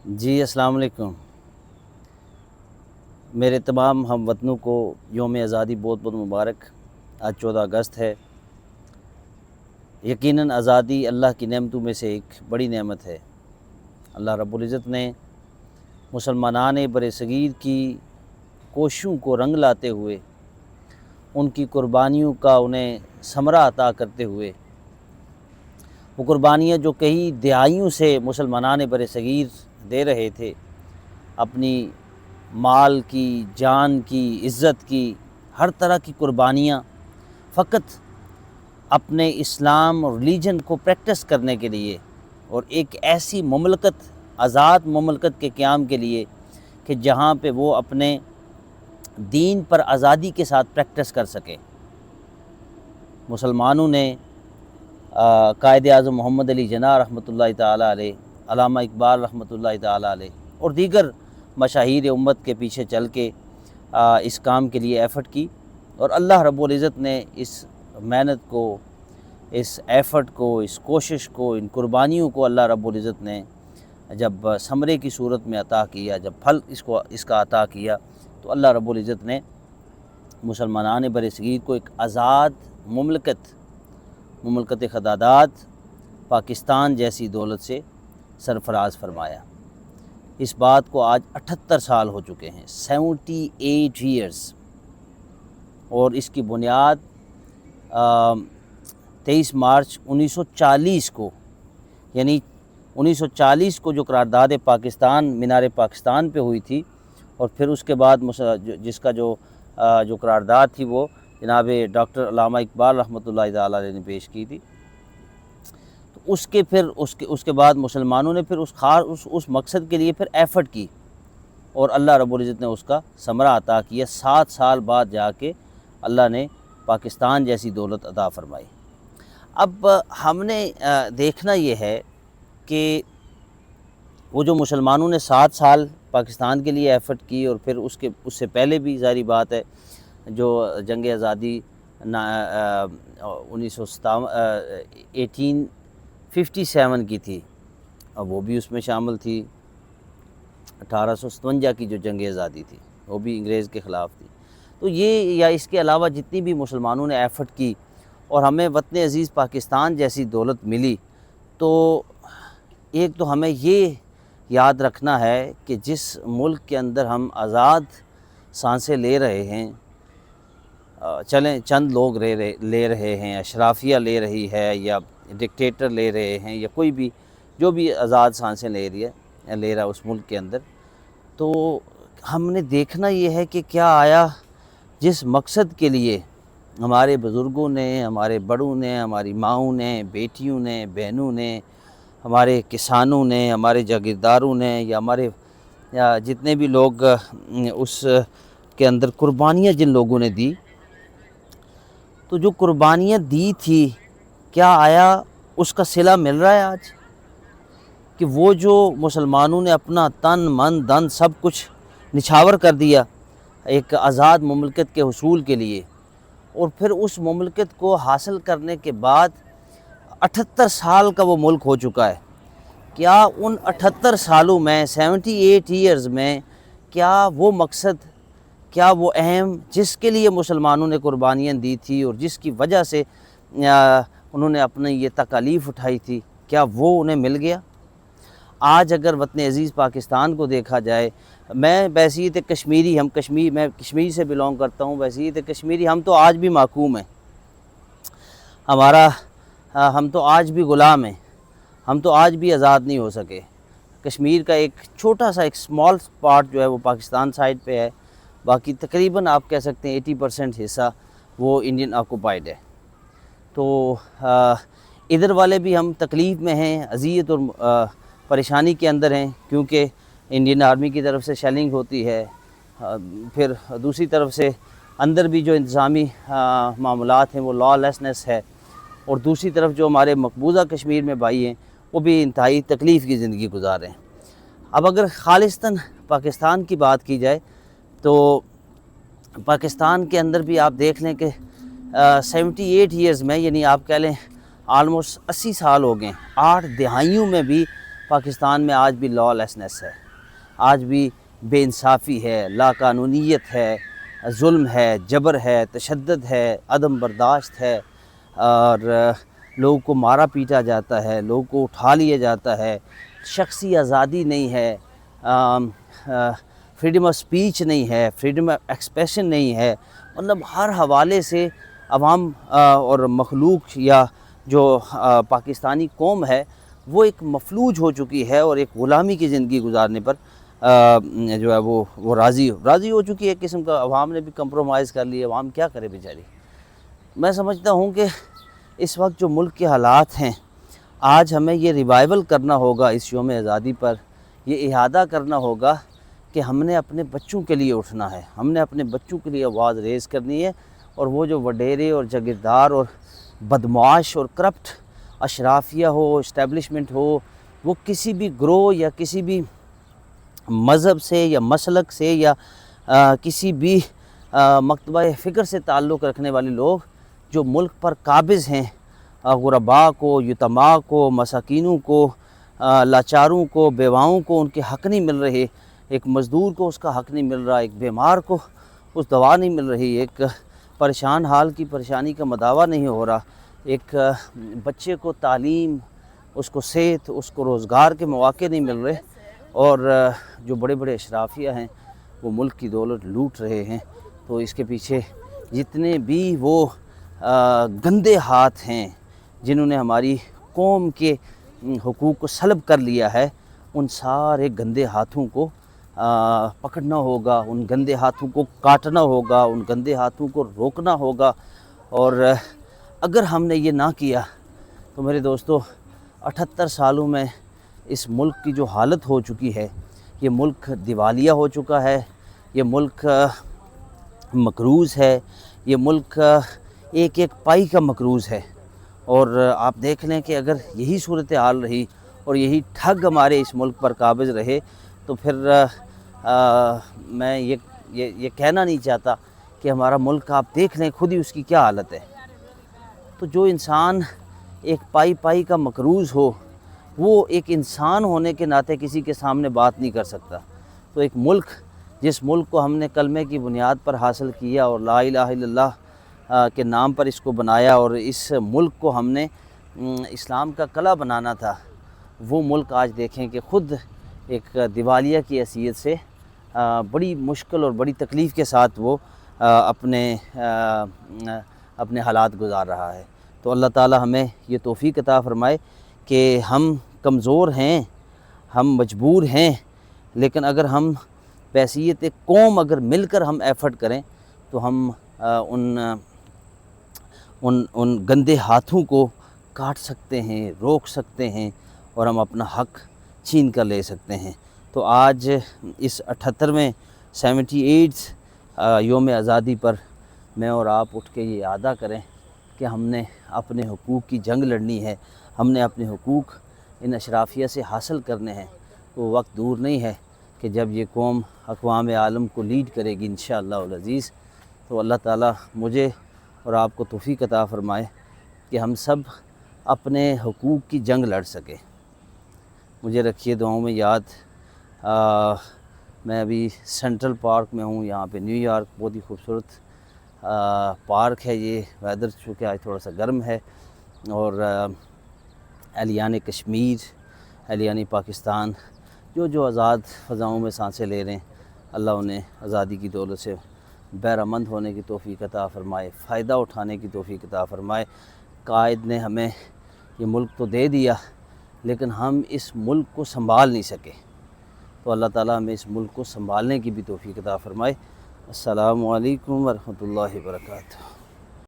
جی السلام علیکم۔ میرے تمام ہم وطنوں کو یوم آزادی بہت بہت مبارک۔ آج 14 اگست ہے۔ یقیناً آزادی اللہ کی نعمتوں میں سے ایک بڑی نعمت ہے۔ اللہ رب العزت نے مسلمانان برصغیر کی کوششوں کو رنگ لاتے ہوئے، ان کی قربانیوں کا انہیں ثمرہ عطا کرتے ہوئے، وہ قربانیاں جو کئی دہائیوں سے مسلمانان برصغیر دے رہے تھے، اپنی مال کی، جان کی، عزت کی، ہر طرح کی قربانیاں فقط اپنے اسلام اور ریلیجن کو پریکٹس کرنے کے لیے اور ایک ایسی مملکت، آزاد مملکت کے قیام کے لیے کہ جہاں پہ وہ اپنے دین پر آزادی کے ساتھ پریکٹس کر سکیں۔ مسلمانوں نے قائد اعظم محمد علی جناح رحمۃ اللہ تعالیٰ علیہ، علامہ اقبال رحمۃ اللہ تعالیٰ علیہ اور دیگر مشاہیر امت کے پیچھے چل کے اس کام کے لیے ایفرٹ کی، اور اللہ رب العزت نے اس محنت کو، اس ایفرٹ کو، اس کوشش کو، ان قربانیوں کو اللہ رب العزت نے جب ثمرے کی صورت میں عطا کیا، جب پھل اس کا عطا کیا، تو اللہ رب العزت نے مسلمانان برصغیر کو ایک آزاد مملکت خداداد پاکستان جیسی دولت سے سرفراز فرمایا۔ اس بات کو آج 78 سال ہو چکے ہیں، 78 ایئرز، اور اس کی بنیاد 23 مارچ 1940 کو، یعنی 1940 کو جو قرارداد پاکستان مینار پاکستان پہ ہوئی تھی، اور پھر اس کے بعد جس کا جو قرارداد تھی وہ جناب ڈاکٹر علامہ اقبال رحمۃ اللہ تعالیٰ علیہ نے پیش کی تھی، تو اس کے بعد مسلمانوں نے پھر اس مقصد کے لیے پھر ایفرٹ کی، اور اللہ رب العزت نے اس کا ثمرہ عطا کیا۔ 7 سال بعد جا کے اللہ نے پاکستان جیسی دولت عطا فرمائی۔ اب ہم نے دیکھنا یہ ہے کہ وہ جو مسلمانوں نے 7 سال پاکستان کے لیے ایفرٹ کی، اور پھر اس سے پہلے بھی ظاہری بات ہے جو جنگ آزادی 1857 کی تھی، اب وہ بھی اس میں شامل تھی۔ 1857 کی جو جنگ آزادی تھی وہ بھی انگریز کے خلاف تھی۔ تو یہ یا اس کے علاوہ جتنی بھی مسلمانوں نے ایفرٹ کی اور ہمیں وطن عزیز پاکستان جیسی دولت ملی، تو ایک تو ہمیں یہ یاد رکھنا ہے کہ جس ملک کے اندر ہم آزاد سانسیں لے رہے ہیں، چلیں چند لوگ لے رہے ہیں، اشرافیہ لے رہی ہے، یا ڈکٹیٹر لے رہے ہیں، یا کوئی بھی جو بھی آزاد سانسیں لے رہا اس ملک کے اندر، تو ہم نے دیکھنا یہ ہے کہ کیا آیا جس مقصد کے لیے ہمارے بزرگوں نے، ہمارے بڑوں نے، ہماری ماؤں نے، بیٹیوں نے، بہنوں نے، ہمارے کسانوں نے، ہمارے جاگیرداروں نے، یا جتنے بھی لوگ اس کے اندر قربانیاں جن لوگوں نے دی، تو جو قربانیاں دی تھی، کیا آیا اس کا صلہ مل رہا ہے آج؟ کہ وہ جو مسلمانوں نے اپنا تن من دن سب کچھ نچھاور کر دیا ایک آزاد مملکت کے حصول کے لیے، اور پھر اس مملکت کو حاصل کرنے کے بعد 78 سال کا وہ ملک ہو چکا ہے، کیا ان 78 سالوں میں 78 ایئرز میں کیا وہ مقصد، کیا وہ اہم جس کے لیے مسلمانوں نے قربانیاں دی تھی اور جس کی وجہ سے انہوں نے اپنی یہ تکالیف اٹھائی تھی، کیا وہ انہیں مل گیا؟ آج اگر وطن عزیز پاکستان کو دیکھا جائے، میں بحیثیت کشمیری، میں کشمیر سے بلونگ کرتا ہوں، بحیثیت کشمیری ہم تو آج بھی محکوم ہیں، ہم تو آج بھی غلام ہیں، ہم تو آج بھی آزاد نہیں ہو سکے۔ کشمیر کا ایک چھوٹا سا ایک سمال پارٹ جو ہے وہ پاکستان سائڈ پہ ہے، باقی تقریباً آپ کہہ سکتے ہیں 80% حصہ وہ انڈین آکوپائڈ ہے۔ تو ادھر والے بھی ہم تکلیف میں ہیں، اذیت اور پریشانی کے اندر ہیں، کیونکہ انڈین آرمی کی طرف سے شیلنگ ہوتی ہے، پھر دوسری طرف سے اندر بھی جو انتظامی معاملات ہیں وہ لا لیسنس ہے، اور دوسری طرف جو ہمارے مقبوضہ کشمیر میں بھائی ہیں وہ بھی انتہائی تکلیف کی زندگی گزار رہے ہیں۔ اب اگر خالصتاً پاکستان کی بات کی جائے تو پاکستان کے اندر بھی آپ دیکھ لیں کہ 78 ایئرز میں، یعنی آپ کہہ لیں آلموسٹ 80 سال ہو گئے، 8 دہائیوں میں بھی پاکستان میں آج بھی لا لیسنس ہے، آج بھی بے انصافی ہے، لا قانونیت ہے، ظلم ہے، جبر ہے، تشدد ہے، عدم برداشت ہے، اور لوگوں کو مارا پیٹا جاتا ہے، لوگوں کو اٹھا لیا جاتا ہے، شخصی آزادی نہیں ہے، فریڈم آف سپیچ نہیں ہے، فریڈم آف ایکسپریشن نہیں ہے۔ مطلب ہر حوالے سے عوام اور مخلوق یا جو پاکستانی قوم ہے وہ ایک مفلوج ہو چکی ہے، اور ایک غلامی کی زندگی گزارنے پر جو ہے وہ راضی ہو چکی ہے ایک قسم کا۔ عوام نے بھی کمپرومائز کر لی ہے، عوام کیا کرے بیچاری۔ میں سمجھتا ہوں کہ اس وقت جو ملک کے حالات ہیں، آج ہمیں یہ ریوائول کرنا ہوگا اس یوم آزادی پر، یہ احاطہ کرنا ہوگا کہ ہم نے اپنے بچوں کے لیے اٹھنا ہے، ہم نے اپنے بچوں کے لیے آواز ریز کرنی ہے، اور وہ جو وڈیرے اور جاگیردار اور بدمعاش اور کرپٹ اشرافیہ ہو، اسٹیبلشمنٹ ہو، وہ کسی بھی گروہ یا کسی بھی مذہب سے یا مسلک سے یا کسی بھی مکتبہ فکر سے تعلق رکھنے والے لوگ جو ملک پر قابض ہیں، غرباء کو، یتیماں کو، مساکینوں کو، لاچاروں کو، بیواؤں کو ان کے حق نہیں مل رہے، ایک مزدور کو اس کا حق نہیں مل رہا، ایک بیمار کو اس دوا نہیں مل رہی، ایک پریشان حال کی پریشانی کا مداوع نہیں ہو رہا، ایک بچے کو تعلیم، اس کو صحت، اس کو روزگار کے مواقع نہیں مل رہے، اور جو بڑے بڑے اشرافیہ ہیں وہ ملک کی دولت لوٹ رہے ہیں۔ تو اس کے پیچھے جتنے بھی وہ گندے ہاتھ ہیں جنہوں نے ہماری قوم کے حقوق کو سلب کر لیا ہے، ان سارے گندے ہاتھوں کو پکڑنا ہوگا، ان گندے ہاتھوں کو کاٹنا ہوگا، ان گندے ہاتھوں کو روکنا ہوگا۔ اور اگر ہم نے یہ نہ کیا تو میرے دوستو، 78 سالوں میں اس ملک کی جو حالت ہو چکی ہے، یہ ملک دیوالیہ ہو چکا ہے، یہ ملک مقروض ہے، یہ ملک ایک ایک پائی کا مقروض ہے۔ اور آپ دیکھ لیں کہ اگر یہی صورتحال رہی اور یہی ٹھگ ہمارے اس ملک پر قابض رہے تو پھر میں یہ کہنا نہیں چاہتا کہ ہمارا ملک، آپ دیکھ لیں خود ہی اس کی کیا حالت ہے۔ تو جو انسان ایک پائی پائی کا مقروض ہو، وہ ایک انسان ہونے کے ناطے کسی کے سامنے بات نہیں کر سکتا۔ تو ایک ملک، جس ملک کو ہم نے کلمے کی بنیاد پر حاصل کیا اور لا الہ الا اللہ کے نام پر اس کو بنایا، اور اس ملک کو ہم نے اسلام کا قلعہ بنانا تھا، وہ ملک آج دیکھیں کہ خود ایک دیوالیہ کی حیثیت سے بڑی مشکل اور بڑی تکلیف کے ساتھ وہ اپنے حالات گزار رہا ہے۔ تو اللہ تعالی ہمیں یہ توفیق عطا فرمائے کہ ہم کمزور ہیں، ہم مجبور ہیں، لیکن اگر ہم بحیثیت ایک قوم اگر مل کر ہم ایفرٹ کریں تو ہم ان گندے ہاتھوں کو کاٹ سکتے ہیں، روک سکتے ہیں، اور ہم اپنا حق چھین کر لے سکتے ہیں۔ تو آج اس 78ویں 78 یوم آزادی پر میں اور آپ اٹھ کے یہ ادا کریں کہ ہم نے اپنے حقوق کی جنگ لڑنی ہے، ہم نے اپنے حقوق ان اشرافیہ سے حاصل کرنے ہیں۔ وہ وقت دور نہیں ہے کہ جب یہ قوم اقوام عالم کو لیڈ کرے گی انشاءاللہ العزیز۔ تو اللہ تعالیٰ مجھے اور آپ کو توفیق عطا فرمائے کہ ہم سب اپنے حقوق کی جنگ لڑ سکیں۔ مجھے رکھیے دعاؤں میں یاد۔ میں ابھی سینٹرل پارک میں ہوں، یہاں پہ نیو یارک، بہت ہی خوبصورت پارک ہے یہ۔ ویدر چونکہ آج تھوڑا سا گرم ہے، اور اہلیان کشمیر، اہلیان پاکستان جو آزاد فضاؤں میں سانسیں لے رہے ہیں، اللہ انہیں آزادی کی دولت سے بہرامند ہونے کی توفیق عطا فرمائے، فائدہ اٹھانے کی توفیق عطا فرمائے۔ قائد نے ہمیں یہ ملک تو دے دیا، لیکن ہم اس ملک کو سنبھال نہیں سکے، تو اللہ تعالیٰ ہمیں اس ملک کو سنبھالنے کی بھی توفیق عطا فرمائے۔ السلام علیکم ورحمۃ اللہ وبرکاتہ۔